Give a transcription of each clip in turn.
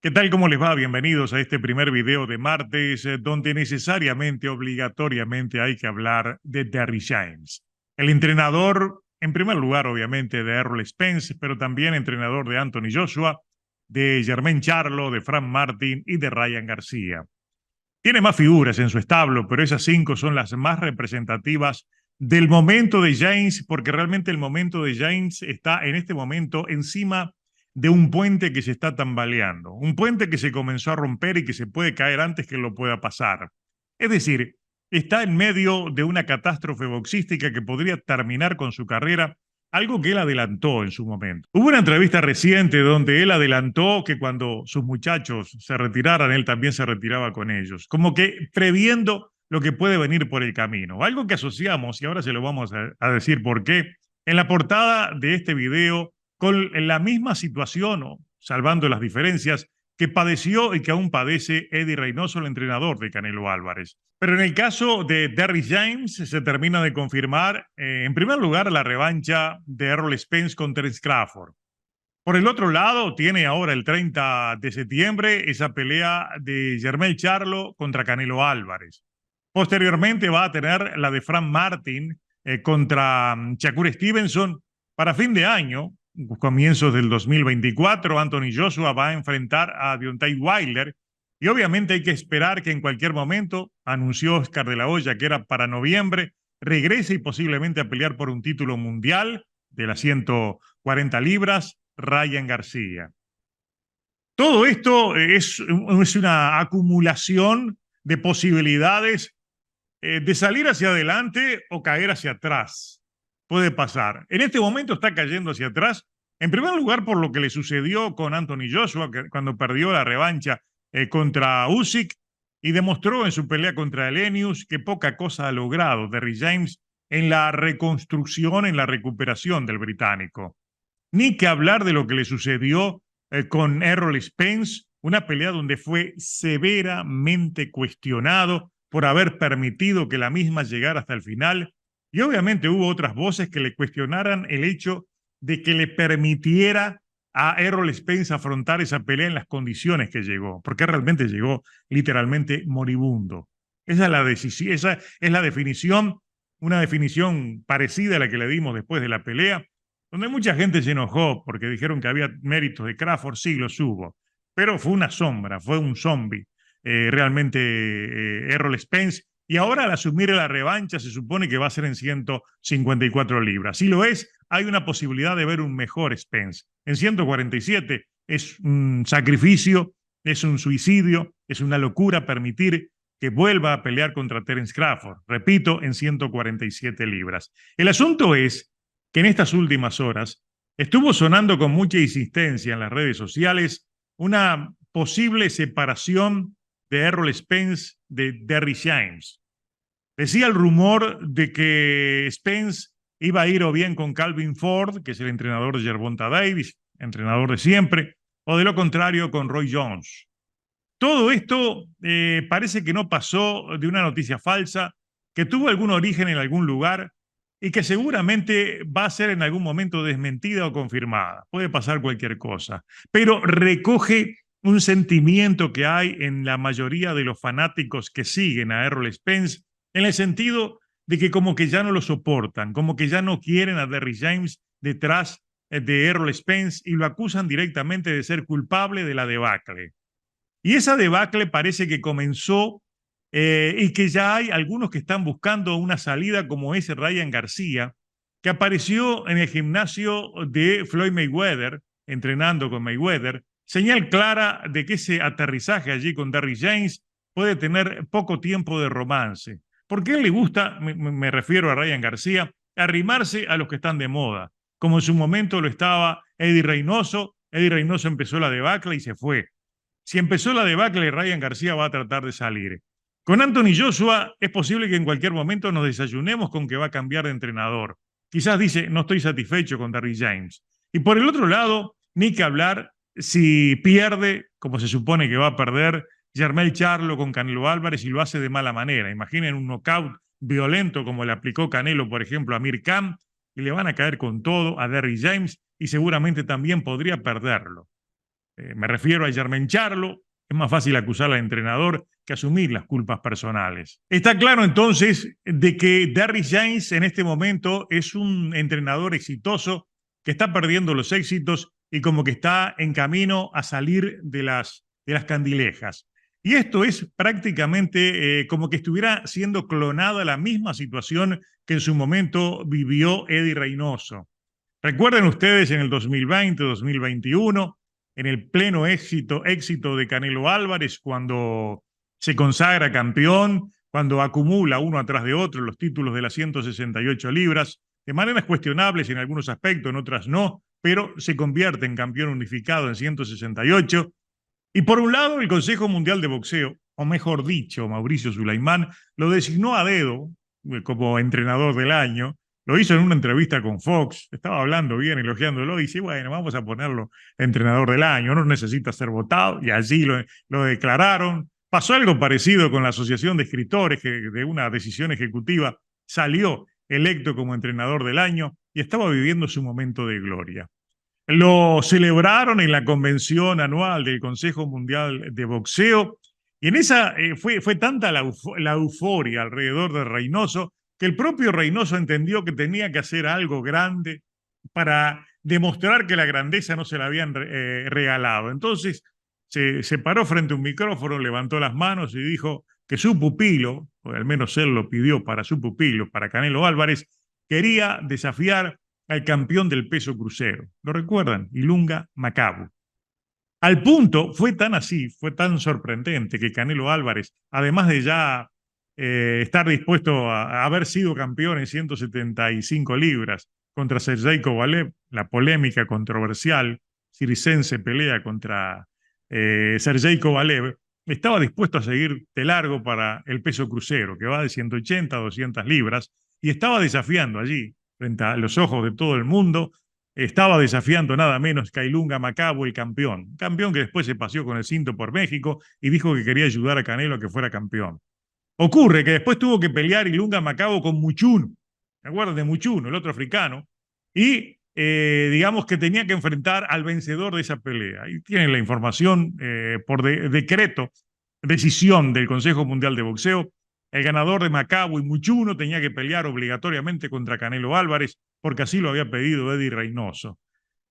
¿Qué tal? ¿Cómo les va? Bienvenidos a este primer video de martes, donde necesariamente, obligatoriamente hay que hablar de Derry James. El entrenador, en primer lugar, obviamente, de Errol Spence, pero también entrenador de Anthony Joshua, de Jermaine Charlo, de Frank Martin y de Ryan García. Tiene más figuras en su establo, pero esas 5 son las más representativas del momento de James, porque realmente el momento de James está en este momento encima de un puente que se está tambaleando, un puente que se comenzó a romper y que se puede caer antes que lo pueda pasar. Es decir, está en medio de una catástrofe boxística que podría terminar con su carrera, algo que él adelantó en su momento. Hubo una entrevista reciente donde él adelantó que cuando sus muchachos se retiraran, él también se retiraba con ellos, como que previendo lo que puede venir por el camino. Algo que asociamos, y ahora se lo vamos a decir por qué, en la portada de este video, con la misma situación, o salvando las diferencias, que padeció y que aún padece Eddie Reynoso, el entrenador de Canelo Álvarez. Pero en el caso de Derrick James se termina de confirmar, en primer lugar, la revancha de Errol Spence con Terence Crawford. Por el otro lado, tiene ahora el 30 de septiembre esa pelea de Jermell Charlo contra Canelo Álvarez. Posteriormente va a tener la de Frank Martin contra Shakur Stevenson para fin de año, comienzos del 2024. Anthony Joshua va a enfrentar a Deontay Wilder y obviamente hay que esperar que en cualquier momento, anunció Oscar de la Hoya que era para noviembre, regrese y posiblemente a pelear por un título mundial de las 140 libras, Ryan García. Todo esto es una acumulación de posibilidades de salir hacia adelante o caer hacia atrás. Puede pasar. En este momento está cayendo hacia atrás, en primer lugar por lo que le sucedió con Anthony Joshua, que cuando perdió la revancha contra Usyk y demostró en su pelea contra Elenius que poca cosa ha logrado Derrick James en la reconstrucción, en la recuperación del británico. Ni que hablar de lo que le sucedió con Errol Spence, una pelea donde fue severamente cuestionado por haber permitido que la misma llegara hasta el final. Y obviamente hubo otras voces que le cuestionaran el hecho de que le permitiera a Errol Spence afrontar esa pelea en las condiciones que llegó, porque realmente llegó literalmente moribundo. Esa es la definición, una definición parecida a la que le dimos después de la pelea, donde mucha gente se enojó porque dijeron que había méritos de Crawford, sí los hubo, pero fue una sombra, fue un zombie, realmente Errol Spence, y ahora al asumir la revancha se supone que va a ser en 154 libras. Si lo es, hay una posibilidad de ver un mejor Spence. En 147 es un sacrificio, es un suicidio, es una locura permitir que vuelva a pelear contra Terence Crawford, repito, en 147 libras. El asunto es que en estas últimas horas estuvo sonando con mucha insistencia en las redes sociales una posible separación de Errol Spence de Derrick James. Decía el rumor de que Spence iba a ir o bien con Calvin Ford, que es el entrenador de Gervonta Davis, entrenador de siempre, o de lo contrario con Roy Jones. Todo esto parece que no pasó de una noticia falsa, que tuvo algún origen en algún lugar y que seguramente va a ser en algún momento desmentida o confirmada. Puede pasar cualquier cosa, pero recoge un sentimiento que hay en la mayoría de los fanáticos que siguen a Errol Spence, en el sentido de que como que ya no lo soportan, como que ya no quieren a Derrick James detrás de Errol Spence y lo acusan directamente de ser culpable de la debacle. Y esa debacle parece que comenzó y que ya hay algunos que están buscando una salida como ese Ryan García, que apareció en el gimnasio de Floyd Mayweather, entrenando con Mayweather, señal clara de que ese aterrizaje allí con Derrick James puede tener poco tiempo de romance. Porque a él le gusta, me refiero a Ryan García, arrimarse a los que están de moda, como en su momento lo estaba Eddie Reynoso. Eddie Reynoso empezó la debacle y se fue. Si empezó la debacle, Ryan García va a tratar de salir. Con Anthony Joshua es posible que en cualquier momento nos desayunemos con que va a cambiar de entrenador. Quizás dice, no estoy satisfecho con Derrick James. Y por el otro lado, ni que hablar si pierde, como se supone que va a perder, Jermell Charlo con Canelo Álvarez y lo hace de mala manera. Imaginen un knockout violento como le aplicó Canelo, por ejemplo, a Amir Khan, y le van a caer con todo a Derrick James y seguramente también podría perderlo. Me refiero a Jermell Charlo. Es más fácil acusar al entrenador que asumir las culpas personales. Está claro entonces de que Derrick James en este momento es un entrenador exitoso que está perdiendo los éxitos y como que está en camino a salir de las candilejas. Y esto es prácticamente como que estuviera siendo clonada la misma situación que en su momento vivió Eddie Reynoso. Recuerden ustedes en el 2020, 2021, en el pleno éxito de Canelo Álvarez, cuando se consagra campeón, cuando acumula uno atrás de otro los títulos de las 168 libras, de maneras cuestionables en algunos aspectos, en otras no, pero se convierte en campeón unificado en 168. Y por un lado, el Consejo Mundial de Boxeo, o mejor dicho, Mauricio Sulaimán, lo designó a dedo como entrenador del año. Lo hizo en una entrevista con Fox, estaba hablando bien, elogiándolo, y dice, bueno, vamos a ponerlo entrenador del año, no necesita ser votado, y allí lo declararon. Pasó algo parecido con la Asociación de Escritores, que de una decisión ejecutiva salió electo como entrenador del año y estaba viviendo su momento de gloria. Lo celebraron en la convención anual del Consejo Mundial de Boxeo y en esa fue tanta la euforia alrededor de Reynoso que el propio Reynoso entendió que tenía que hacer algo grande para demostrar que la grandeza no se la habían regalado. Entonces se paró frente a un micrófono, levantó las manos y dijo que su pupilo, o al menos él lo pidió para su pupilo, para Canelo Álvarez, quería desafiar al campeón del peso crucero. ¿Lo recuerdan? Ilunga Makabu. Al punto, fue tan así, fue tan sorprendente que Canelo Álvarez, además de ya estar dispuesto a haber sido campeón en 175 libras contra Sergey Kovalev, la polémica controversial circense pelea contra Sergey Kovalev, estaba dispuesto a seguir de largo para el peso crucero, que va de 180 a 200 libras, y estaba desafiando allí, frente a los ojos de todo el mundo, estaba desafiando nada menos que a Ilunga Makabu, el campeón. Campeón que después se paseó con el cinto por México y dijo que quería ayudar a Canelo a que fuera campeón. Ocurre que después tuvo que pelear Ilunga Makabu con Muchuno. ¿Se acuerdan de Muchuno, el otro africano? Y digamos que tenía que enfrentar al vencedor de esa pelea. Y tienen la información por decreto, decisión del Consejo Mundial de Boxeo. El ganador de Makabu y Muchuno tenía que pelear obligatoriamente contra Canelo Álvarez, porque así lo había pedido Eddie Reynoso.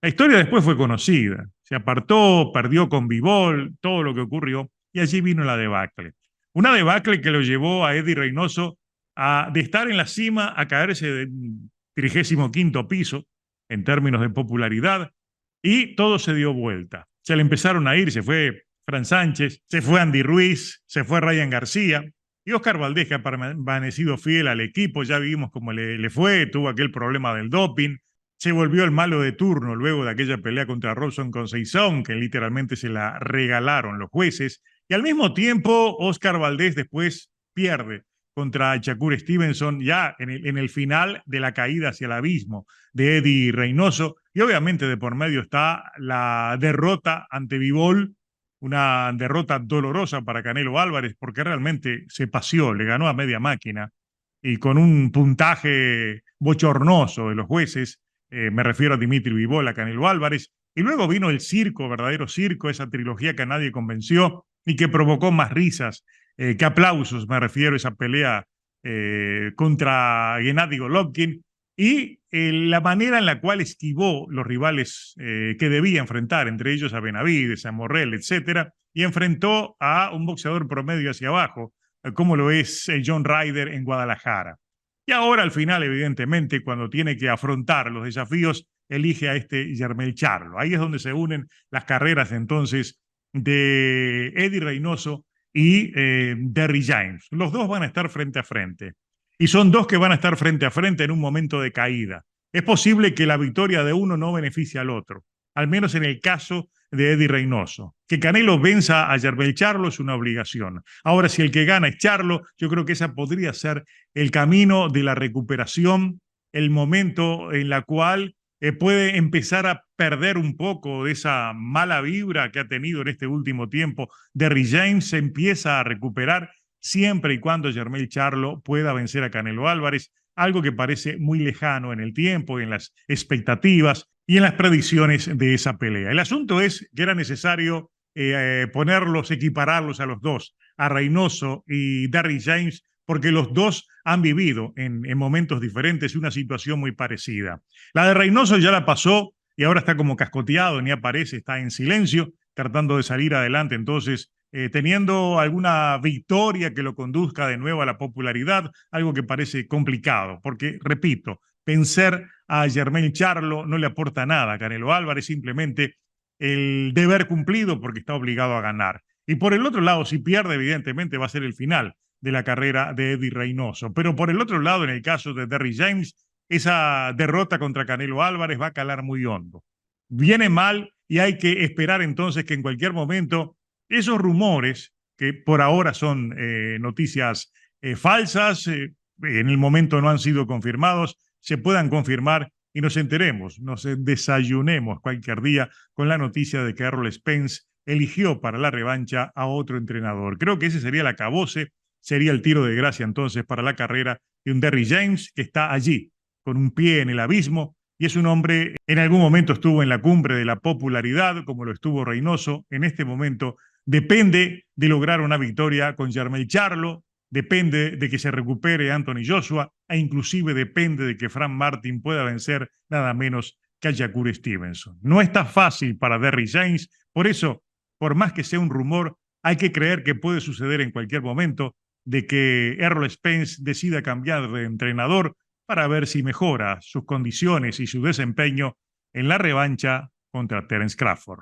La historia después fue conocida. Se apartó, perdió con Bivol, todo lo que ocurrió, y allí vino la debacle. Una debacle que lo llevó a Eddie Reynoso de estar en la cima a caerse del 35º piso en términos de popularidad, y todo se dio vuelta. Se le empezaron a ir, se fue Fran Sánchez, se fue Andy Ruiz, se fue Ryan García, y Oscar Valdés, que ha permanecido fiel al equipo. Ya vimos cómo le fue, tuvo aquel problema del doping, se volvió el malo de turno luego de aquella pelea contra Robson Conceição, que literalmente se la regalaron los jueces, y al mismo tiempo Oscar Valdés después pierde contra Shakur Stevenson ya en el final de la caída hacia el abismo de Eddie Reynoso, y obviamente de por medio está la derrota ante Bivol, una derrota dolorosa para Canelo Álvarez porque realmente se paseó, le ganó a media máquina y con un puntaje bochornoso de los jueces. Me refiero a Dimitri Bivol, a Canelo Álvarez, y luego vino el circo, verdadero circo, esa trilogía que a nadie convenció y que provocó más risas que aplausos. Me refiero a esa pelea contra Gennady Golovkin y la manera en la cual esquivó los rivales que debía enfrentar, entre ellos a Benavides, a Morrell, etcétera, y enfrentó a un boxeador promedio hacia abajo, como lo es John Ryder en Guadalajara. Y ahora, al final, evidentemente, cuando tiene que afrontar los desafíos, elige a este Jermell Charlo. Ahí es donde se unen las carreras, entonces, de Eddie Reynoso y Derrick James. Los dos van a estar frente a frente. Y son dos que van a estar frente a frente en un momento de caída. Es posible que la victoria de uno no beneficie al otro, al menos en el caso de Eddie Reynoso. Que Canelo venza a Jermell Charlo es una obligación. Ahora, si el que gana es Charlo, yo creo que esa podría ser el camino de la recuperación, el momento en la cual puede empezar a perder un poco de esa mala vibra que ha tenido en este último tiempo. Derrick James se empieza a recuperar siempre y cuando Jermell Charlo pueda vencer a Canelo Álvarez, algo que parece muy lejano en el tiempo y en las expectativas, y en las predicciones de esa pelea. El asunto es que era necesario ponerlos, equipararlos a los dos, a Reynoso y Darry James, porque los dos han vivido en momentos diferentes una situación muy parecida. La de Reynoso ya la pasó y ahora está como cascoteado, ni aparece, está en silencio, tratando de salir adelante. Entonces, teniendo alguna victoria que lo conduzca de nuevo a la popularidad, algo que parece complicado, porque, repito, vencer a Jermell Charlo no le aporta nada a Canelo Álvarez, simplemente el deber cumplido porque está obligado a ganar. Y por el otro lado, si pierde, evidentemente va a ser el final de la carrera de Eddie Reynoso. Pero por el otro lado, en el caso de Darry James, esa derrota contra Canelo Álvarez va a calar muy hondo. Viene mal y hay que esperar entonces que en cualquier momento esos rumores, que por ahora son noticias falsas, en el momento no han sido confirmados, se puedan confirmar y nos enteremos, nos desayunemos cualquier día con la noticia de que Errol Spence eligió para la revancha a otro entrenador. Creo que ese sería el acabose, sería el tiro de gracia entonces para la carrera de un Darry James que está allí, con un pie en el abismo, y es un hombre, en algún momento estuvo en la cumbre de la popularidad, como lo estuvo Reynoso, en este momento depende de lograr una victoria con Jermell Charlo, depende de que se recupere Anthony Joshua e inclusive depende de que Frank Martin pueda vencer nada menos que a Shakur Stevenson. No está fácil para Darry James, por eso, por más que sea un rumor, hay que creer que puede suceder en cualquier momento de que Errol Spence decida cambiar de entrenador para ver si mejora sus condiciones y su desempeño en la revancha contra Terence Crawford.